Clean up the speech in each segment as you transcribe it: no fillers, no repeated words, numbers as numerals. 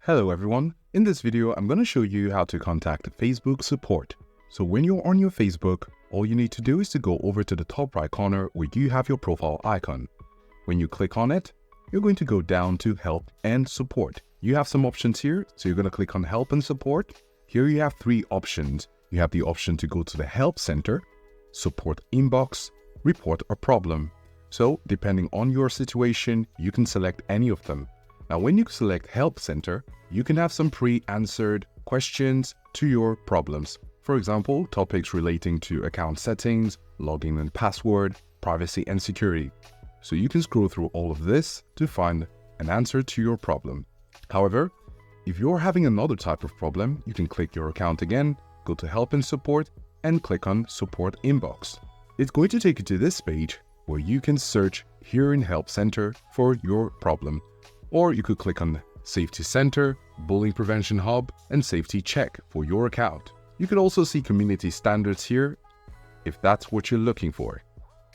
Hello everyone, in this video I'm going to show you how to contact Facebook support. So when you're on your Facebook, all you need to do is to go over to the top right corner where you have your profile icon. When you click on it, you're going to go down to Help and Support. You have some options here, so you're going to click on Help and Support. Here you have three options. You have the option to go to the Help Center, Support Inbox, Report a Problem. So depending on your situation, you can select any of them. Now when you select Help Center, you can have some pre-answered questions to your problems. For example, topics relating to account settings, login and password, privacy and security. So you can scroll through all of this to find an answer to your problem. However, if you're having another type of problem, you can click your account again, go to Help and Support, and click on Support Inbox. It's going to take you to this page where you can search here in Help Center for your problem. Or you could click on Safety Center, Bullying Prevention Hub, and Safety Check for your account. You could also see Community Standards here if that's what you're looking for.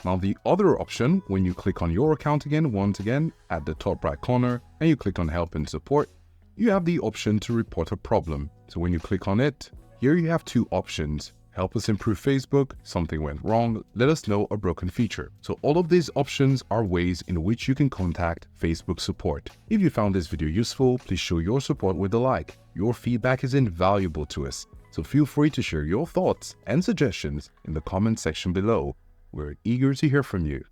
Now the other option, when you click on your account again, once again at the top right corner, and you click on Help and Support, you have the option to report a problem. So when you click on it, here you have two options. Help us improve Facebook, something went wrong, let us know a broken feature. So all of these options are ways in which you can contact Facebook support. If you found this video useful, please show your support with a like. Your feedback is invaluable to us, so feel free to share your thoughts and suggestions in the comment section below. We're eager to hear from you.